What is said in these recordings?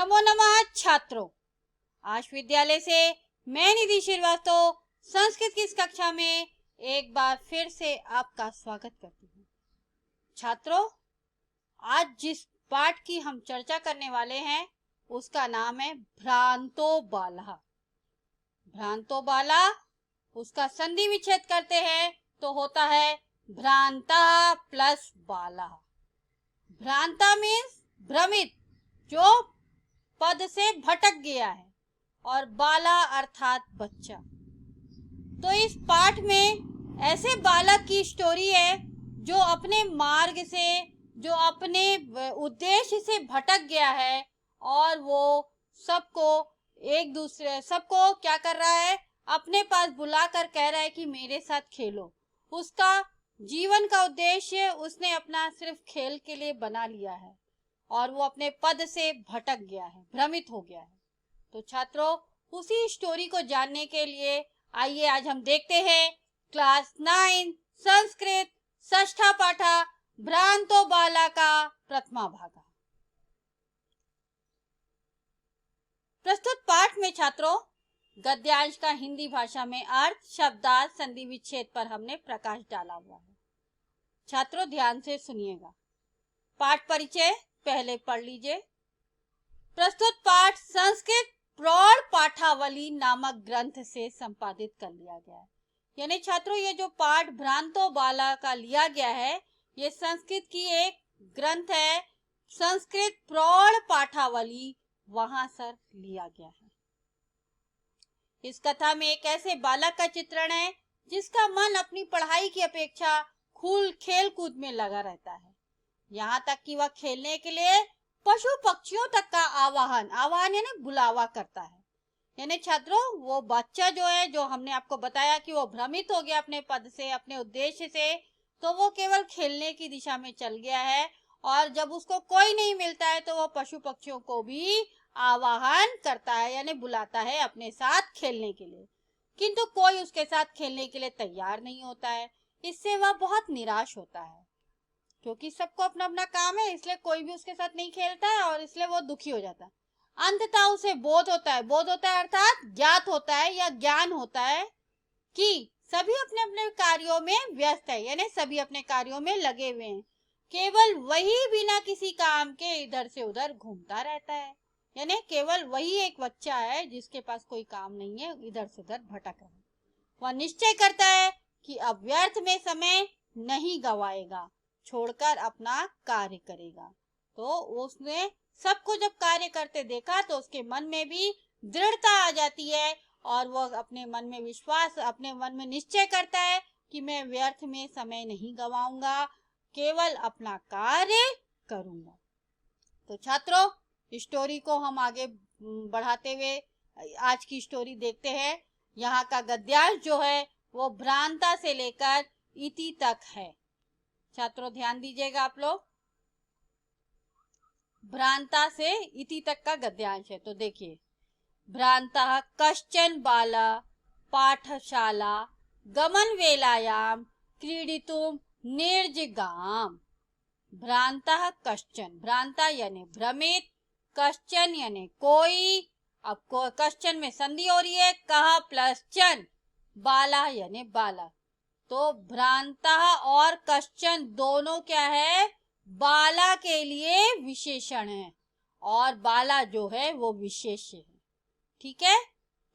नमो नमः छात्रों। आज विद्यालय से मैं निधि श्रीवास्तव संस्कृत की इस कक्षा में एक बार फिर से आपका स्वागत करती हूँ। छात्रों, आज जिस पाठ की हम चर्चा करने वाले हैं उसका नाम है भ्रांतो बालः। भ्रांतो बाला, उसका संधि विच्छेद करते हैं तो होता है भ्रांता प्लस बाला। भ्रांता मीन्स भ्रमित, जो पद से भटक गया है, और बाला अर्थात बच्चा। तो इस पाठ में ऐसे बालक की स्टोरी है जो अपने मार्ग से, जो अपने उद्देश्य से भटक गया है, और वो सबको क्या कर रहा है, अपने पास बुलाकर कह रहा है कि मेरे साथ खेलो। उसका जीवन का उद्देश्य उसने अपना सिर्फ खेल के लिए बना लिया है और वो अपने पद से भटक गया है, भ्रमित हो गया है। तो छात्रों, उसी स्टोरी को जानने के लिए आइए आज हम देखते हैं क्लास 9 संस्कृत षष्ठा पाठा भ्रांतो बाला का प्रथमा भाग। प्रस्तुत पाठ में छात्रों गद्यांश का हिंदी भाषा में अर्थ, शब्दार्थ, संधि विच्छेद पर हमने प्रकाश डाला हुआ है। छात्रों ध्यान से सुनिएगा। पाठ परिचय पहले पढ़ लीजिए। प्रस्तुत पाठ संस्कृत प्रौढ़ पाठावली नामक ग्रंथ से संपादित कर लिया गया है। यानी छात्रों, ये जो पाठ भ्रांतो बाला का लिया गया है, ये संस्कृत की एक ग्रंथ है, संस्कृत प्रौढ़ पाठावली, वहां से लिया गया है। इस कथा में एक ऐसे बालक का चित्रण है जिसका मन अपनी पढ़ाई की अपेक्षा खेल कूद में लगा रहता है। यहाँ तक कि वह खेलने के लिए पशु पक्षियों तक का आवाहन यानी बुलावा करता है। यानी छात्रों, वो बच्चा जो है, जो हमने आपको बताया कि वो भ्रमित हो गया अपने पद से, अपने उद्देश्य से, तो वो केवल खेलने की दिशा में चल गया है, और जब उसको कोई नहीं मिलता है तो वो पशु पक्षियों को भी आवाहन करता है, यानी बुलाता है अपने साथ खेलने के लिए। किंतु कोई उसके साथ खेलने के लिए तैयार नहीं होता है। इससे वह बहुत निराश होता है, क्योंकि सबको अपना अपना काम है, इसलिए कोई भी उसके साथ नहीं खेलता है, और इसलिए वो दुखी हो जाता है। अंततः उसे बोध होता है अर्थात ज्ञात होता है या ज्ञान होता है कि सभी अपने अपने कार्यों में व्यस्त है, यानी सभी अपने कार्यों में लगे हुए हैं। केवल वही बिना किसी काम के इधर से उधर घूमता रहता है। यानी केवल वही एक बच्चा है जिसके पास कोई काम नहीं है, इधर से उधर भटक रहा है। वह निश्चय करता है कि अब व्यर्थ में समय नहीं गवाएगा, छोड़कर अपना कार्य करेगा। तो उसने सबको जब कार्य करते देखा तो उसके मन में भी दृढ़ता आ जाती है, और वह अपने मन में निश्चय करता है कि मैं व्यर्थ में समय नहीं गवाऊंगा, केवल अपना कार्य करूंगा। तो छात्रों, स्टोरी को हम आगे बढ़ाते हुए आज की स्टोरी देखते हैं। यहाँ का गद्यांश जो है वो भ्रांता से लेकर इति तक है। छात्रों ध्यान दीजिएगा आप लोग, भ्रांता से इति तक का गद्यांश है। तो देखिए, भ्रांतः कश्चन बाला पाठशाला गमन वेलायाम क्रीडितुम निर्जिगाम। भ्रांतः कश्चन, भ्रांता यानी भ्रमित, कश्चन यानी कोई, अब कश्चन में संधि हो रही है, कहा प्लस चन, बाला यानी बाला। तो भ्रांता और कश्चन दोनों क्या है, बाला के लिए विशेषण है, और बाला जो है वो विशेष्य है। ठीक है,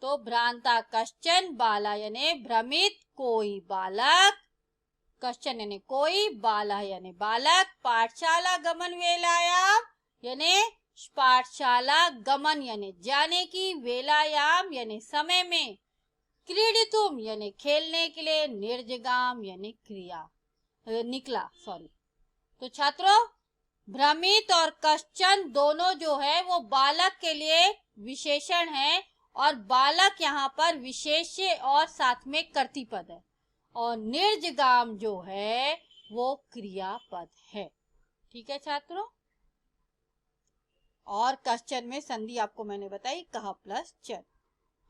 तो भ्रांता कश्चन बाला यानी भ्रमित कोई बालक, कश्चन यानी कोई, बाला यानी बालक, पाठशाला गमन वेलायाम यानी पाठशाला गमन यानी जाने की, वेलायाम यानी समय में, क्रीडितुम यानी खेलने के लिए, निर्जगाम यानी निकला। तो छात्रों, भ्रमित और कश्चन दोनों जो है वो बालक के लिए विशेषण है, और बालक यहाँ पर विशेष्य और साथ में कर्तृपद है, और निर्जगाम जो है वो क्रियापद है। ठीक है छात्रों, और कश्चन में संधि आपको मैंने बताई, कहा प्लस चन।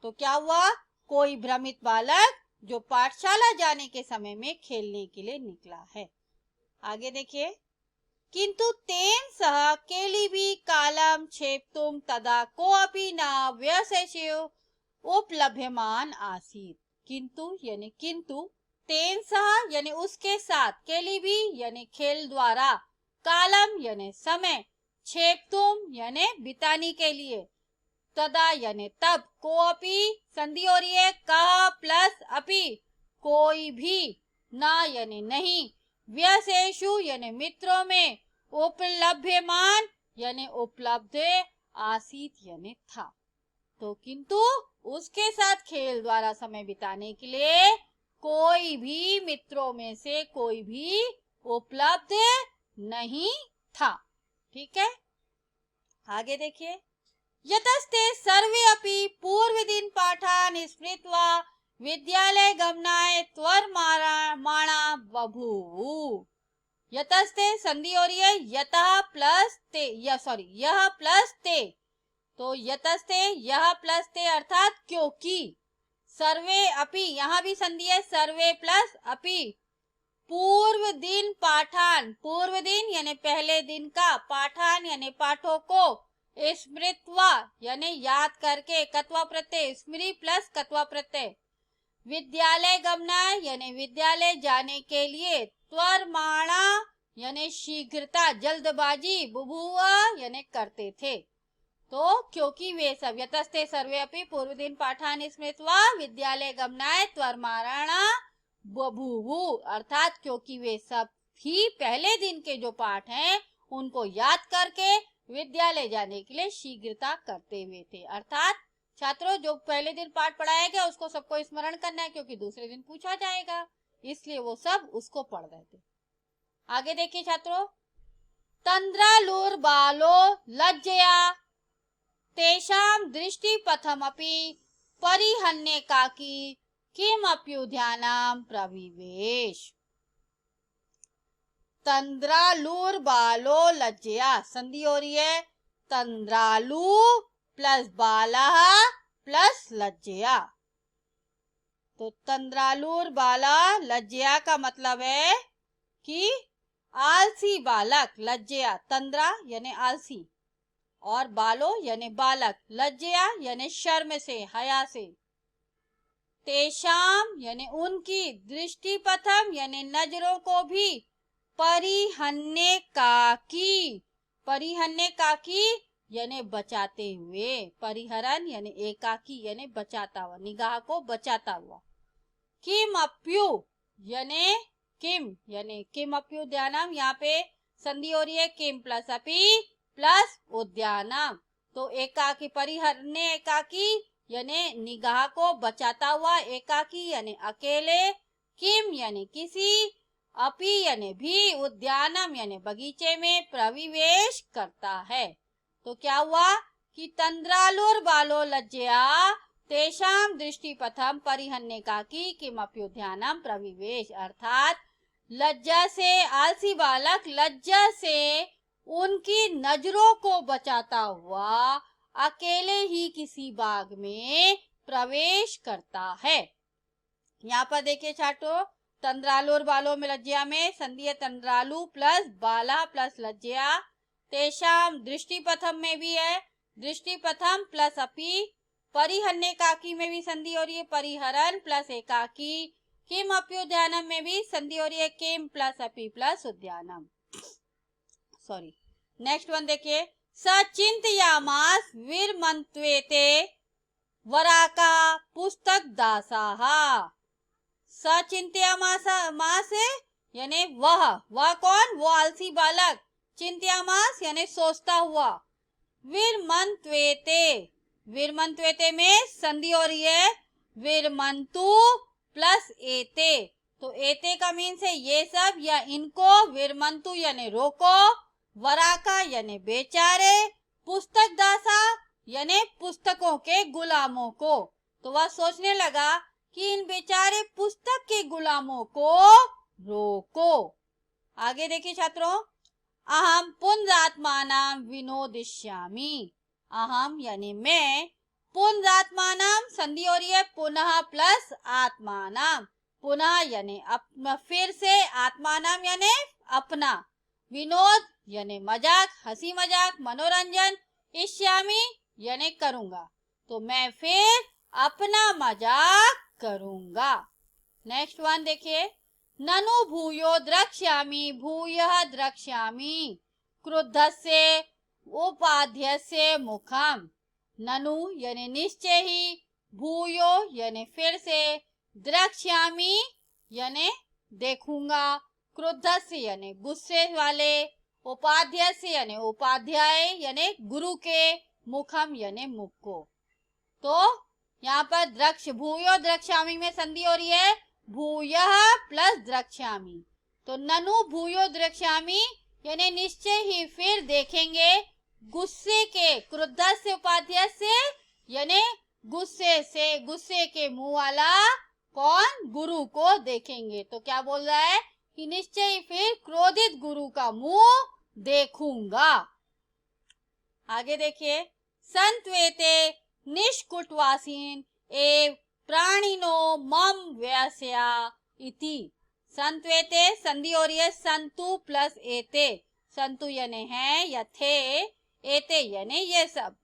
तो क्या हुआ, कोई भ्रमित बालक जो पाठशाला जाने के समय में खेलने के लिए निकला है। आगे देखिए, किंतु तेन सह केलिभी कालम क्षेप्तुम तदा कोऽपि न व्यवशेषो उपलभ्यमान आसीत। किंतु तेन सह यानी उसके साथ, केलिभी यानी खेल द्वारा, कालम यानी समय, क्षेप्तुम यानी बिताने के लिए, तदा यानी तब, कोअपि संधि हो रही है कह प्लस अपि, कोई भी, ना यानी नहीं, व्यशेषु यानी मित्रों में, उपलभ्यमान यानी उपलब्ध, आसीत यानी था। तो किंतु उसके साथ खेल द्वारा समय बिताने के लिए कोई भी मित्रों में से कोई भी उपलब्ध नहीं था। ठीक है, आगे देखिए। यतस्ते सर्वे अपि पूर्वदिन पाठान् स्मृत्वा विद्यालय गमनाय त्वरमाणा बभूवुः। यतस्ते संधि हो रही है यतः प्लस ते, यह प्लस ते, तो यतस्ते यह प्लस ते अर्थात क्योंकि, सर्वे अपि यहाँ भी संधि है सर्वे प्लस अपि, पूर्व दिन पाठान, पूर्व दिन यानी पहले दिन का, पाठान यानी पाठों को, स्मृत्वा यानी याद करके, कत्वा प्रत्यय, स्मृति प्लस कत्वा प्रत्यय, विद्यालय गमना यानी विद्यालय जाने के लिए, त्वरमाणा यानी शीघ्रता, जल्दबाजी, बुभुआ यानी करते थे। तो क्योंकि वे सब, यतस्ते सर्वे अपि पूर्व दिन पाठान स्मृत्वा विद्यालय गमनाय त्वरमाणा बभूवुः, अर्थात क्योंकि वे सब ही पहले दिन के जो पाठ हैं उनको याद करके विद्यालय जाने के लिए शीघ्रता करते हुए थे। अर्थात छात्रों, जो पहले दिन पाठ पढ़ाया गया उसको सबको स्मरण करना है, क्योंकि दूसरे दिन पूछा जाएगा, इसलिए वो सब उसको पढ़ रहे थे। आगे देखिए छात्रों। तंद्रालुर बालो लज्जया तेषां दृष्टिपथमपि परिहन्येकाकी किमप्युद्यानं प्रविवेश। तंद्रालुर बालो लज्जया, संधि हो रही है तंद्रालु प्लस बाला प्लस लज्जया। तो तंद्रालुर बाला लज्जया का मतलब है कि आलसी बालक, लज्जया, तंद्रा यानी आलसी और बालो यानी बालक, लज्जया यानी शर्म से, हया से, तेषाम यानी उनकी, दृष्टिपथम यानी नजरों को भी, परिहन्ने काकी, परिहन्ने काकी यानी बचाते हुए, परिहरन यानी एकाकी यानी बचाता हुआ, निगाह को बचाता हुआ, किम अप्यु यानी किम, यानी किम अप्यु ध्यानम, यहाँ पे संधि हो रही है किम प्लस अपि प्लस उद्यानम। तो एकाकी, परिहरने एकाकी यानी निगाह को बचाता हुआ, एकाकी यानी अकेले, किम यानी किसी, अपि यानी भी, उद्यानम यानी बगीचे में प्रविवेश करता है। तो क्या हुआ कि तंद्रालुर बालो लज्जया तेषाम दृष्टिपथम परिहन्येकाकी किमप्युद्यानम प्रविवेश, अर्थात लज्जा से, आलसी बालक लज्जा से उनकी नजरों को बचाता हुआ अकेले ही किसी बाग में प्रवेश करता है। यहाँ पर देखिए छात्रों, तंद्रालु और बालो में लज्जया में संधि है तंद्रालु प्लस बाला प्लस लज्जया। तेषाम दृष्टिपथम में भी है दृष्टिपथम प्लस अपि। परिहन्येकाकी में भी संधि हो रही है परिहरन प्लस एकाकी। किम अप्युद्यानम में भी संधि हो रही है किम प्लस अपि प्लस उद्यानम। सॉरी, नेक्स्ट वन देखिए, सचिंतयामास वीरमन्त्वेते वराका पुस्तक दासाः। सचिंतयामास यानी वह कौन, वो आलसी बालक। चिंतयामास यानी सोचता हुआ। वीरमन्त्वेते, वीरमन्त्वेते में संधि हो रही है वीरमन्तु प्लस एते। तो एते का मीन्स है ये सब या इनको, वीरमन्तु यानी रोको, वराका यानी बेचारे, पुस्तक दासा यानी पुस्तकों के गुलामों को। तो वह सोचने लगा कि इन बेचारे पुस्तक के गुलामों को रोको। आगे देखिए छात्रों, अहम पुनरात्मानां विनोदिष्यामि। अहम यानी मैं, पुनरात्मानां संधि हो रही है पुनः प्लस आत्मानां। पुनः यानी फिर से, आत्मानां यानी अपना, विनोद यानी मजाक, हंसी मजाक, मनोरंजन, इष्यामि यानी करूंगा। तो मैं फिर अपना मजाक करूंगा। नेक्स्ट वन देखिए, ननु भूयो द्रक्ष्यामि भूयः द्रक्ष्यामि क्रुद्धस्य उपाध्यस्य मुखम। ननु यानी निश्चय ही, भूयो यानी फिर से, द्रक्ष्यामि यानी देखूंगा, क्रुद्धस्य यानी गुस्से वाले, उपाध्यस्य यानी उपाध्याय यानी गुरु के, मुखम यानी मुख को। तो यहाँ पर द्रक्ष भूयो द्रक्ष्यामि में संधि हो रही है भूयः प्लस द्रक्ष्यामि। तो ननु भूयो द्रक्ष्यामि यानी निश्चय ही फिर देखेंगे, गुस्से के, क्रुद्धस्य उपाध्यस्य यानी गुस्से से, गुस्से के मुंह वाला कौन, गुरु को देखेंगे। तो क्या बोल रहा है कि निश्चय ही फिर क्रोधित गुरु का मुंह देखूंगा। आगे देखिए, संत्वेते निष्कुटवासीन एव प्राणिनो मम व्यस्या इति। संत्वेते संधि हो रही है संतु प्लस एते। संतु यानी है या थे, एते यानी ये सब।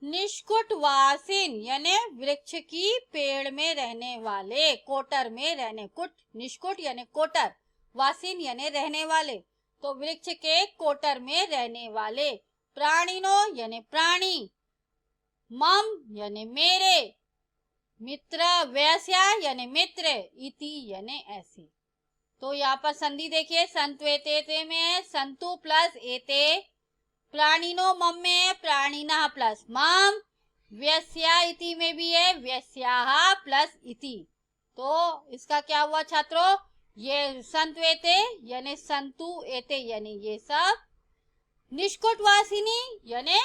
निष्कुटवासीन यानी वृक्ष की पेड़ में रहने वाले, कोटर में रहने, कुट निष्कुट यानी कोटर, वासीन यानी रहने वाले, तो वृक्ष के कोटर में रहने वाले। प्राणिनो यानी प्राणी, मम यानी मेरे, मित्र वैस्या यानी मित्र, इति यानी ऐसे। तो यहाँ पर संधि देखिए, संत्वेते में है संतु प्लस एते, प्राणिनो मम में है प्राणिना प्लस मम, व्यस्या इति में भी है व्यस्याः प्लस इति। तो इसका क्या हुआ छात्रों, ये संत्वेते यानी संतु, एते यानी ये सब, निष्कुटवासिनी यानी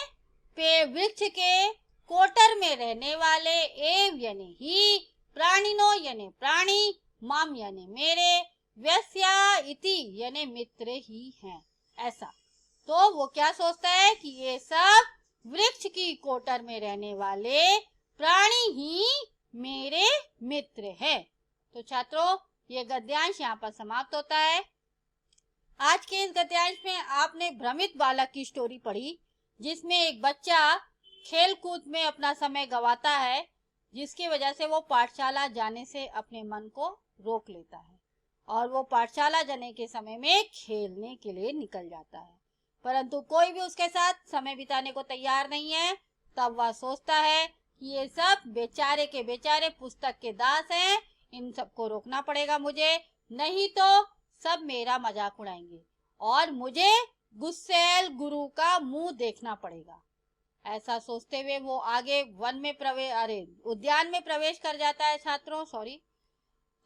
वृक्ष के कोटर में रहने वाले, एव यानी ही, प्राणिनो यानी प्राणी, मम यानी मेरे, व्यस्या इति यानी मित्र ही हैं, ऐसा। तो वो क्या सोचता है कि ये सब वृक्ष की कोटर में रहने वाले प्राणी ही मेरे मित्र है। तो छात्रों, ये गद्यांश यहाँ पर समाप्त होता है। आज के इस गद्यांश में आपने भ्रमित बालक की स्टोरी पढ़ी, जिसमें एक बच्चा खेल कूद में अपना समय गवाता है, जिसकी वजह से वो पाठशाला जाने से अपने मन को रोक लेता है और वो पाठशाला जाने के समय में खेलने के लिए निकल जाता है, परंतु कोई भी उसके साथ समय बिताने को तैयार नहीं है। तब वह सोचता है कि ये सब बेचारे के बेचारे पुस्तक के दास हैं, इन सबको रोकना पड़ेगा मुझे, नहीं तो सब मेरा मजाक उड़ाएंगे और मुझे गुस्सैल गुरु का मुंह देखना पड़ेगा। ऐसा सोचते हुए वो आगे वन में उद्यान में प्रवेश कर जाता है छात्रों, सॉरी।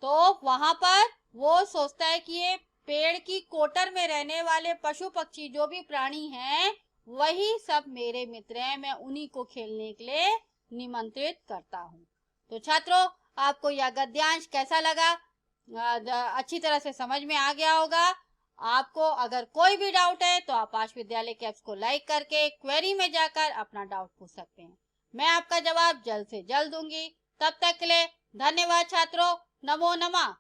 तो वहां पर वो सोचता है कि ये पेड़ की कोटर में रहने वाले पशु पक्षी जो भी प्राणी हैं, वही सब मेरे मित्र हैं, मैं उन्हीं को खेलने के लिए निमंत्रित करता हूँ। तो छात्रों, आपको यह गद्यांश कैसा लगा? अच्छी तरह से समझ में आ गया होगा। आपको अगर कोई भी डाउट है तो आप आश विद्यालय के ऐप्स को लाइक करके क्वेरी में जाकर अपना डाउट पूछ सकते हैं। मैं आपका जवाब जल्द से जल्द दूंगी। तब तक के लिए धन्यवाद छात्रों। नमो नमः।